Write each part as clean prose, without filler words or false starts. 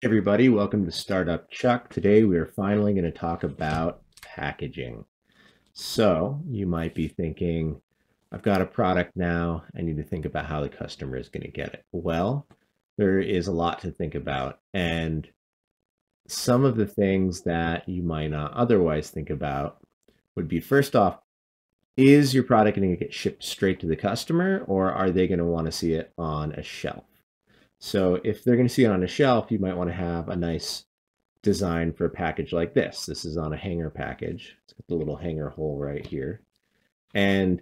Everybody, welcome to Startup Chuck. Today we are finally going to talk about packaging. So you might be thinking, I've got a product now, I need to think about how the customer is going to get it. Well, there is a lot to think about, and some of the things that you might not otherwise think about would be, first off, is your product going to get shipped straight to the customer, or are they going to want to see it on a shelf? So if they're going to see it on a shelf, you might want to have a nice design for a package like this. This is on a hanger package. It's got the little hanger hole right here. And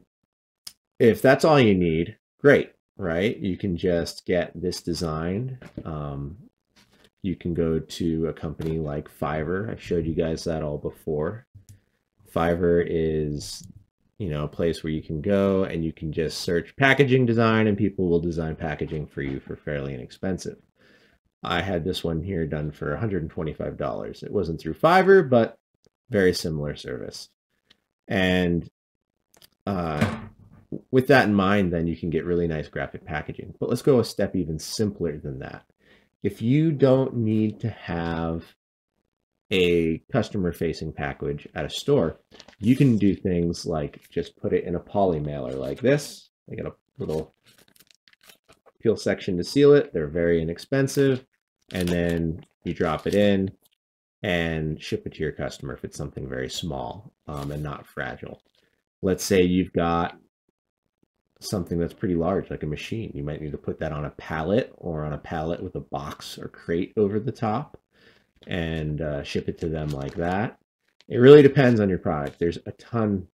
if that's all you need, great, right? You can just get this designed. You can go to a company like Fiverr. I showed you guys that all before. Fiverr is, a place where you can go and you can just search packaging design and people will design packaging for you for fairly inexpensive. I had this one here done for $125. It wasn't through Fiverr, but very similar service. And with that in mind, then you can get really nice graphic packaging. But let's go a step even simpler than that. If you don't need to have a customer-facing package at a store, you can do things like just put it in a poly mailer like this. I got a little peel section to seal it. They're very inexpensive. And then you drop it in and ship it to your customer if it's something very small and not fragile. Let's say you've got something that's pretty large, like a machine. You might need to put that on a pallet or on a pallet with a box or crate over the top and ship it to them like that. It really depends on your product. There's a ton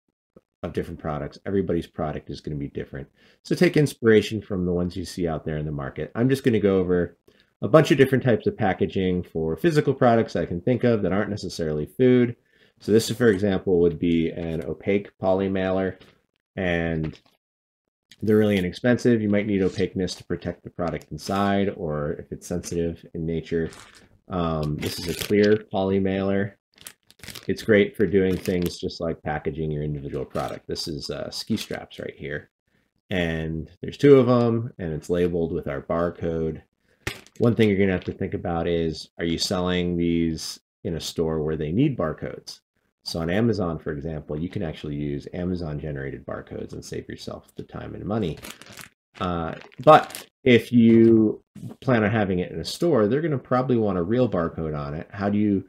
of different products. Everybody's product is going to be different. So take inspiration from the ones you see out there in the market. I'm just going to go over a bunch of different types of packaging for physical products I can think of that aren't necessarily food. So this, for example, would be an opaque poly mailer, and they're really inexpensive. You might need opaqueness to protect the product inside, or if it's sensitive in nature. This is a clear poly mailer. It's great for doing things just like packaging your individual product. This is ski straps right here. And there's two of them, and it's labeled with our barcode. One thing you're going to have to think about is, are you selling these in a store where they need barcodes? So on Amazon, for example, you can actually use Amazon-generated barcodes and save yourself the time and money. But if you plan on having it in a store, they're going to probably want a real barcode on it. How do you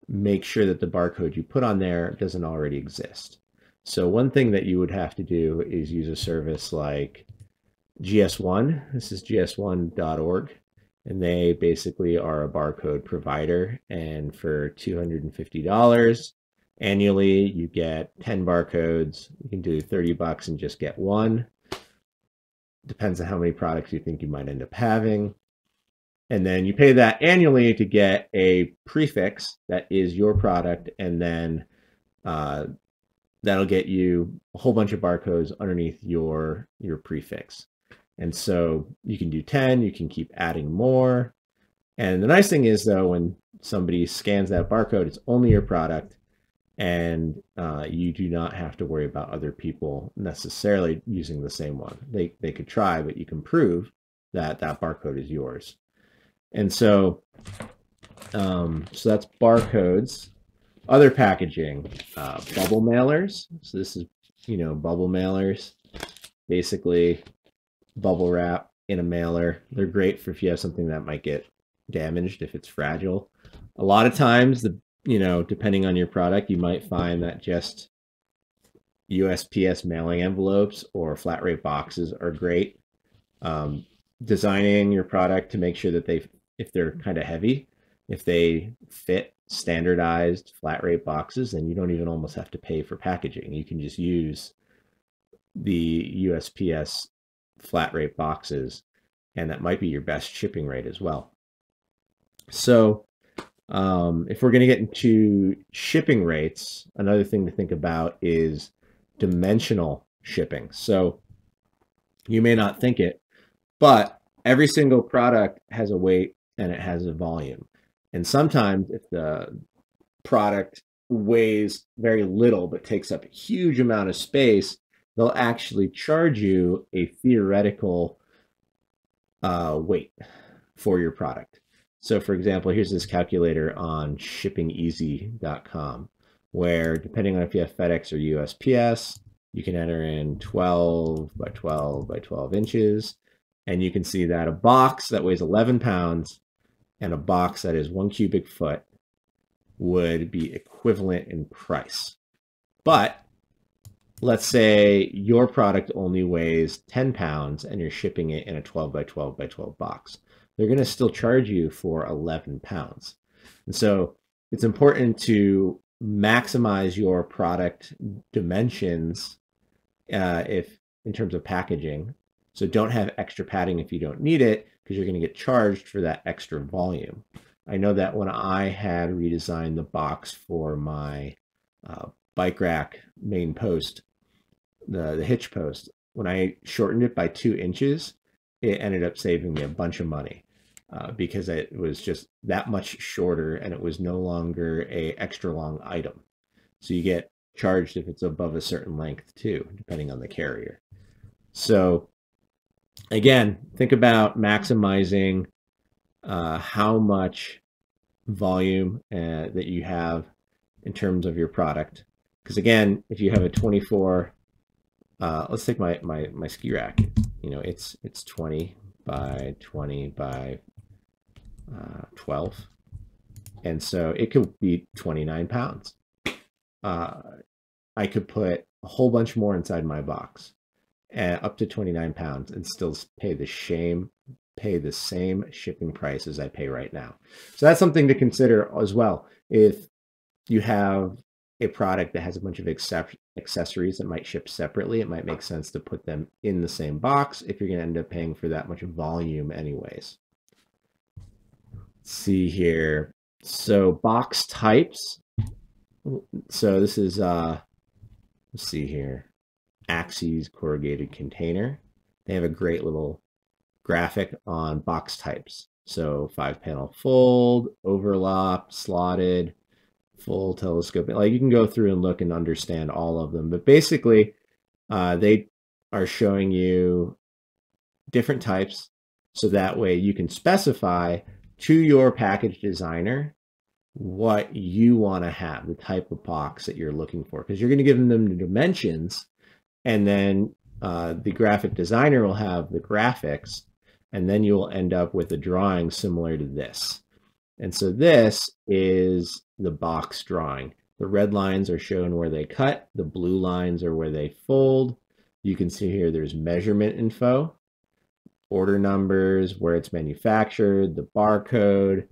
make sure that the barcode you put on there doesn't already exist? So one thing that you would have to do is use a service like GS1. This is gs1.org. And they basically are a barcode provider. And for $250 annually, you get 10 barcodes. You can do $30 and just get one. Depends on how many products you think you might end up having. And then you pay that annually to get a prefix that is your product. And then that'll get you a whole bunch of barcodes underneath your prefix. And so you can do 10, you can keep adding more. And the nice thing is, though, when somebody scans that barcode, it's only your product, and you do not have to worry about other people necessarily using the same one. They could try, but you can prove that that barcode is yours. And so, so that's barcodes. Other packaging, bubble mailers. So this is, bubble mailers. Basically, bubble wrap in a mailer. They're great for if you have something that might get damaged, if it's fragile. A lot of times, depending on your product, you might find that just USPS mailing envelopes or flat rate boxes are great. Designing your product to make sure that if they're kind of heavy, if they fit standardized flat rate boxes, then you don't even almost have to pay for packaging. You can just use the USPS flat rate boxes, and that might be your best shipping rate as well. So if we're going to get into shipping rates, another thing to think about is dimensional shipping. So you may not think it, but every single product has a weight and it has a volume. And sometimes if the product weighs very little but takes up a huge amount of space, they'll actually charge you a theoretical weight for your product. So for example, here's this calculator on shippingeasy.com, where depending on if you have FedEx or USPS, you can enter in 12 by 12 by 12 inches. And you can see that a box that weighs 11 pounds and a box that is 1 cubic foot would be equivalent in price. But let's say your product only weighs 10 pounds and you're shipping it in a 12 by 12 by 12 box. They're going to still charge you for 11 pounds. And so it's important to maximize your product dimensions if in terms of packaging. So don't have extra padding if you don't need it, because you're going to get charged for that extra volume. I know that when I had redesigned the box for my bike rack main post, the hitch post, when I shortened it by 2 inches, it ended up saving me a bunch of money because it was just that much shorter and it was no longer a extra long item. So you get charged if it's above a certain length too, depending on the carrier. So again, think about maximizing how much volume that you have in terms of your product. Because again, if you have a 24, let's take my ski rack. You know, it's 20 by 20 by 12, and so it could be 29 pounds. I could put a whole bunch more inside my box, up to 29 pounds, and still pay the same shipping price as I pay right now. So that's something to consider as well. If you have a product that has a bunch of accessories that might ship separately, it might make sense to put them in the same box if you're going to end up paying for that much volume anyways. Let's see here. So box types. So this is, let's see here, Axe's corrugated container. They have a great little graphic on box types. So 5-panel fold, overlap, slotted, full telescoping. Like, you can go through and look and understand all of them. But basically, they are showing you different types so that way you can specify to your package designer what you want to have, the type of box that you're looking for, because you're going to give them the dimensions, and then the graphic designer will have the graphics, and then you'll end up with a drawing similar to this. And so this is the box drawing. The red lines are showing where they cut, the blue lines are where they fold. You can see here there's measurement info, order numbers, where it's manufactured, the barcode,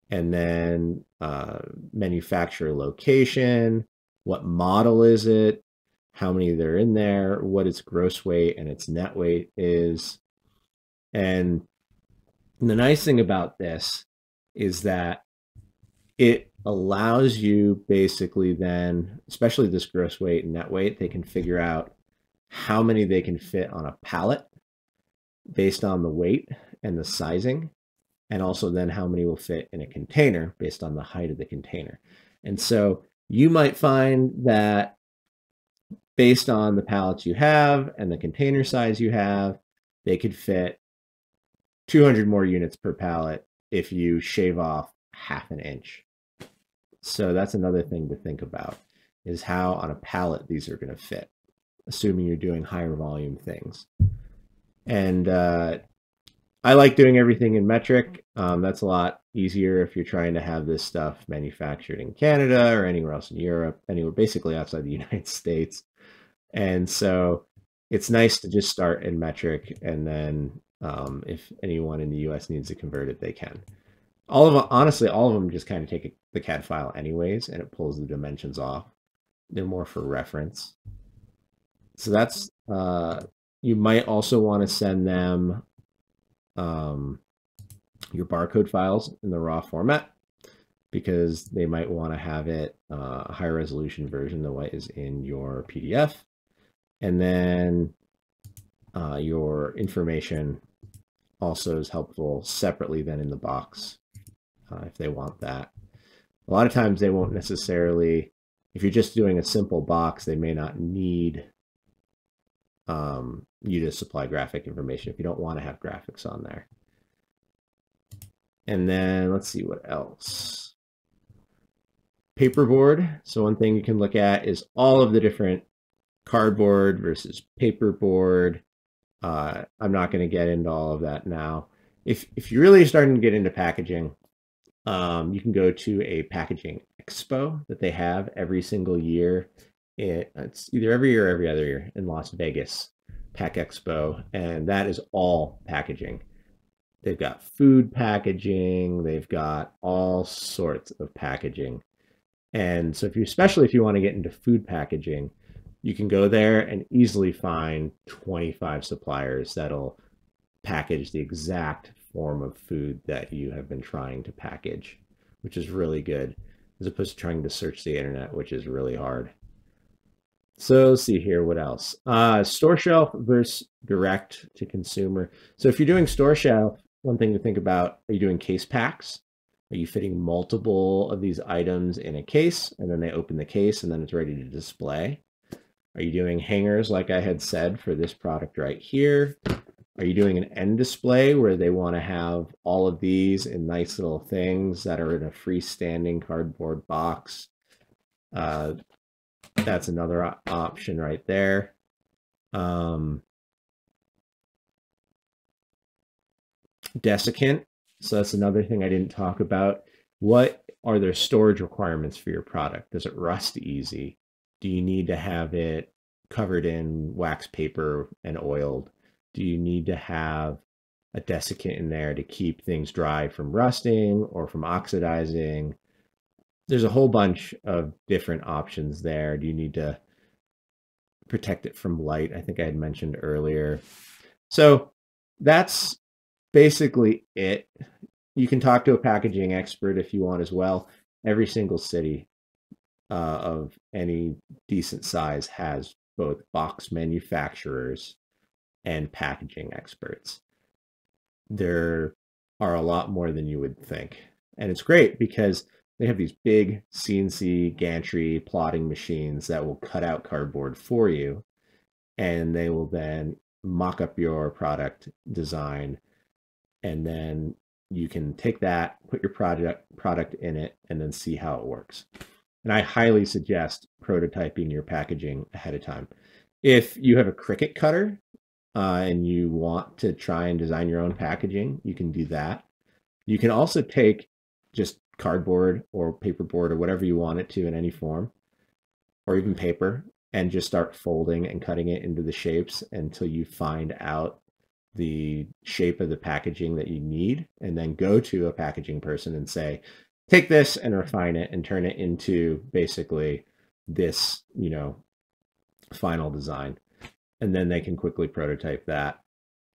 and then manufacturer location, what model is it, how many they're in there, what its gross weight and its net weight is. And the nice thing about this is that it allows you basically then, especially this gross weight and net weight, they can figure out how many they can fit on a pallet based on the weight and the sizing, and also then how many will fit in a container based on the height of the container. And so you might find that based on the pallets you have and the container size you have, they could fit 200 more units per pallet if you shave off 1/2 inch. So that's another thing to think about, is how on a pallet these are going to fit, assuming you're doing higher volume things. And I like doing everything in metric. That's a lot easier if you're trying to have this stuff manufactured in Canada or anywhere else in Europe, anywhere basically outside the United States. And so it's nice to just start in metric, and then if anyone in the US needs to convert it, they can. All of them, honestly, all of them just kind of take the CAD file anyways, and it pulls the dimensions off. They're more for reference. So that's, you might also want to send them your barcode files in the raw format, because they might want to have it a higher resolution version than what is in your PDF. And then your information also is helpful separately than in the box if they want that. A lot of times they won't necessarily, if you're just doing a simple box, they may not need you to supply graphic information if you don't want to have graphics on there. And then let's see what else. Paperboard. So one thing you can look at is all of the different cardboard versus paperboard. I'm not going to get into all of that now. If you're really starting to get into packaging, you can go to a packaging expo that they have every single year. It's either every year or every other year in Las Vegas, Pack Expo, and that is all packaging. They've got food packaging, they've got all sorts of packaging. And so especially if you want to get into food packaging, you can go there and easily find 25 suppliers that'll package the exact form of food that you have been trying to package, which is really good, as opposed to trying to search the internet, which is really hard. So let's see here, what else? Store shelf versus direct to consumer. So if you're doing store shelf, one thing to think about, are you doing case packs? Are you fitting multiple of these items in a case, and then they open the case and then it's ready to display? Are you doing hangers like I had said for this product right here? Are you doing an end display where they want to have all of these in nice little things that are in a freestanding cardboard box? That's another option right there. Desiccant. So that's another thing I didn't talk about. What are their storage requirements for your product? Does it rust easy? Do you need to have it covered in wax paper and oiled? Do you need to have a desiccant in there to keep things dry from rusting or from oxidizing? There's a whole bunch of different options there. Do you need to protect it from light? I think I had mentioned earlier. So that's basically it. You can talk to a packaging expert if you want as well. Every single city of any decent size has both box manufacturers and packaging experts. There are a lot more than you would think. And it's great because they have these big CNC gantry plotting machines that will cut out cardboard for you, and they will then mock up your product design, and then you can take that, put your product in it, and then see how it works. And I highly suggest prototyping your packaging ahead of time. If you have a Cricut cutter and you want to try and design your own packaging, you can do that. You can also take just cardboard or paperboard or whatever you want it to in any form, or even paper, and just start folding and cutting it into the shapes until you find out the shape of the packaging that you need, and then go to a packaging person and say, take this and refine it and turn it into basically this, final design. And then they can quickly prototype that,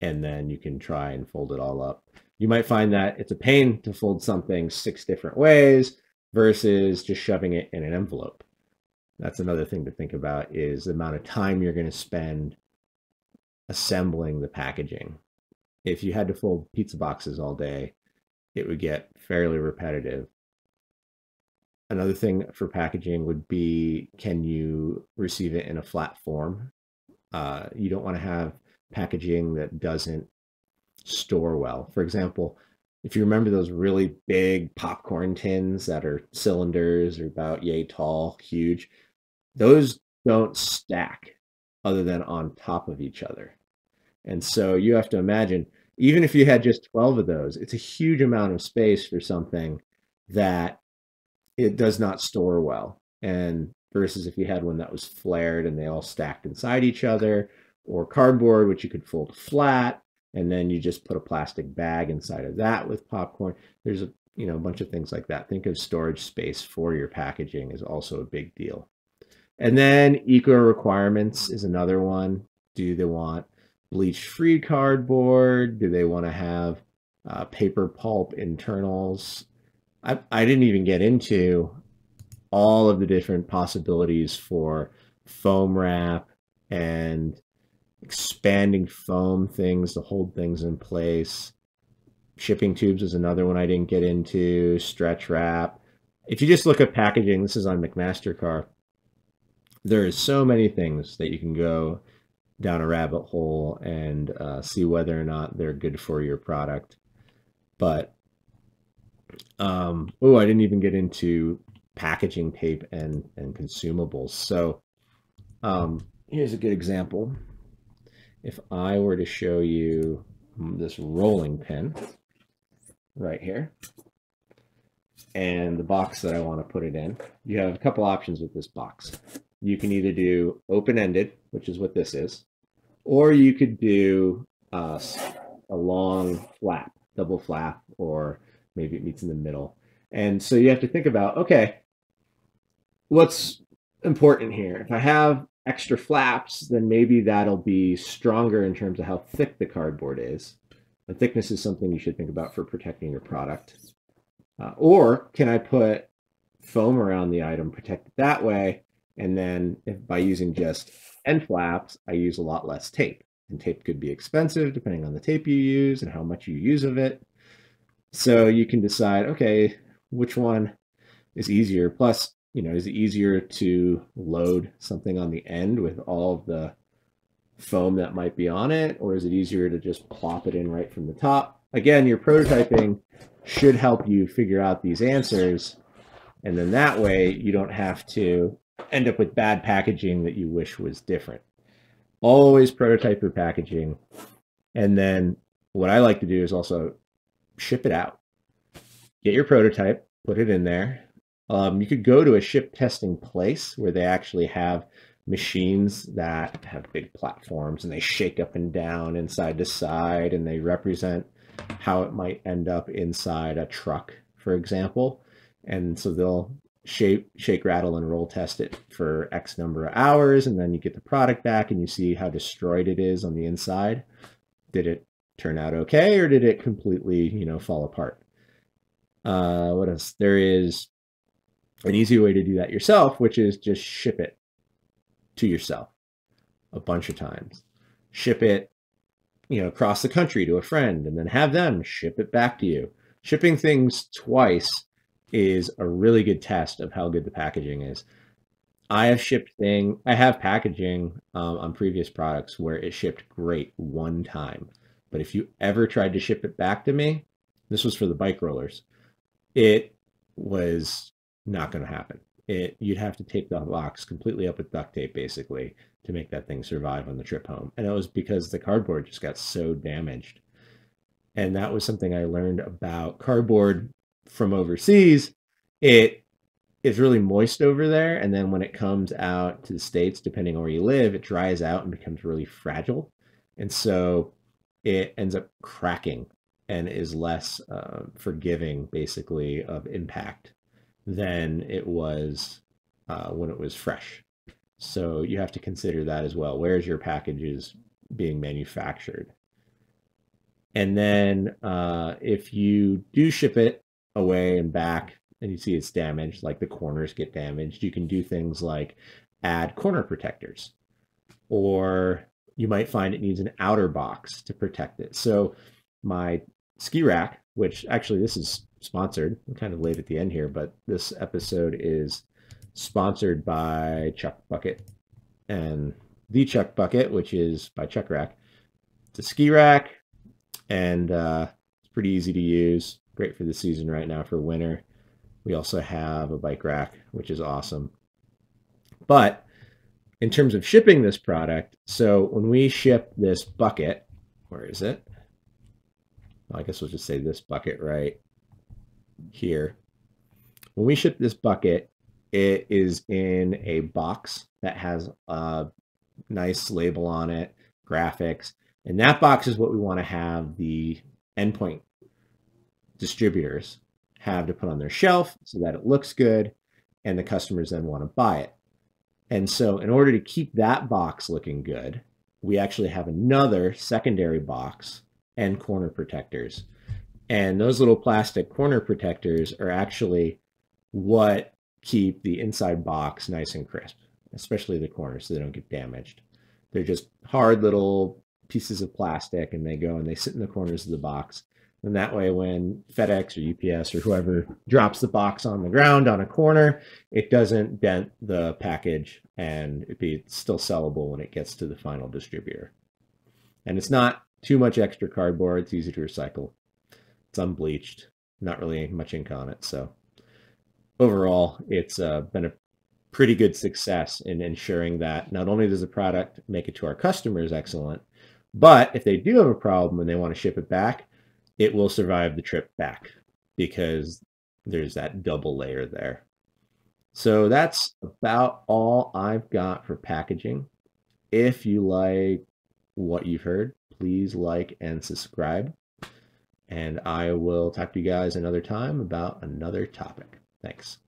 and then you can try and fold it all up. You might find that it's a pain to fold something 6 different ways versus just shoving it in an envelope. That's another thing to think about, is the amount of time you're going to spend assembling the packaging. If you had to fold pizza boxes all day, it would get fairly repetitive. Another thing for packaging would be, can you receive it in a flat form? You don't want to have packaging that doesn't store well. For example, if you remember those really big popcorn tins that are cylinders or about yay tall, huge, those don't stack other than on top of each other. And so you have to imagine, even if you had just 12 of those, it's a huge amount of space for something that it does not store well. And versus if you had one that was flared and they all stacked inside each other, or cardboard, which you could fold flat, and then you just put a plastic bag inside of that with popcorn. There's a bunch of things like that. Think of storage space for your packaging is also a big deal. And then eco requirements is another one. Do they want bleach-free cardboard? Do they want to have paper pulp internals? I didn't even get into all of the different possibilities for foam wrap and expanding foam things to hold things in place. Shipping tubes is another one I didn't get into. Stretch wrap. If you just look at packaging, this is on McMaster-Carr, there is so many things that you can go down a rabbit hole and see whether or not they're good for your product. But Oh, I didn't even get into packaging tape and consumables. So here's a good example. If I were to show you this rolling pin right here and the box that I want to put it in, you have a couple options with this box. You can either do open-ended, which is what this is, or you could do a long flap, double flap, or maybe it meets in the middle. And so you have to think about, okay, what's important here? If I have extra flaps, then maybe that'll be stronger in terms of how thick the cardboard is. The thickness is something you should think about for protecting your product. Or can I put foam around the item, protect it that way, and then by using just end flaps, I use a lot less tape. And tape could be expensive depending on the tape you use and how much you use of it. So you can decide, okay, which one is easier? Plus, is it easier to load something on the end with all of the foam that might be on it? Or is it easier to just plop it in right from the top? Again, your prototyping should help you figure out these answers. And then that way you don't have to end up with bad packaging that you wish was different. Always prototype your packaging. And then what I like to do is also ship it out. Get your prototype, put it in there. You could go to a ship testing place where they actually have machines that have big platforms and they shake up and down and side to side and they represent how it might end up inside a truck, for example. And so they'll shake, rattle, and roll test it for X number of hours, and then you get the product back and you see how destroyed it is on the inside. Did it turn out okay, or did it completely, fall apart? What else? There is an easy way to do that yourself, which is just ship it to yourself a bunch of times. Ship it, across the country to a friend, and then have them ship it back to you. Shipping things twice is a really good test of how good the packaging is. I have packaging on previous products where it shipped great one time. But if you ever tried to ship it back to me, this was for the bike rollers, it was not going to happen. You'd have to tape the box completely up with duct tape, basically, to make that thing survive on the trip home. And it was because the cardboard just got so damaged. And that was something I learned about cardboard from overseas. It is really moist over there, and then when it comes out to the States, depending on where you live, it dries out and becomes really fragile. And so it ends up cracking and is less forgiving, basically, of impact than it was when it was fresh. So you have to consider that as well. Where's your packages being manufactured? And then if you do ship it away and back and you see it's damaged, like the corners get damaged, you can do things like add corner protectors, or you might find it needs an outer box to protect it. So my ski rack, which actually this is sponsored, I'm kind of late at the end here, but this episode is sponsored by Chuck Bucket and the Chuck Bucket, which is by Chuck Rack. It's a ski rack, and it's pretty easy to use. Great for the season right now for winter. We also have a bike rack, which is awesome. But in terms of shipping this product, so when we ship this bucket, where is it? Well, I guess we'll just say this bucket right here. When we ship this bucket, it is in a box that has a nice label on it, graphics, and that box is what we want to have the endpoint distributors have to put on their shelf so that it looks good and the customers then want to buy it. And so in order to keep that box looking good, we actually have another secondary box and corner protectors. And those little plastic corner protectors are actually what keep the inside box nice and crisp, especially the corners so they don't get damaged. They're just hard little pieces of plastic, and they go and they sit in the corners of the box. And that way, when FedEx or UPS or whoever drops the box on the ground on a corner, it doesn't dent the package, and it's still sellable when it gets to the final distributor. And it's not too much extra cardboard. It's easy to recycle. It's unbleached. not really much ink on it. So overall, it's been a pretty good success in ensuring that not only does the product make it to our customers excellent, but if they do have a problem and they want to ship it back, it will survive the trip back because there's that double layer there. So that's about all I've got for packaging. If you like what you've heard, please like and subscribe. And I will talk to you guys another time about another topic. Thanks.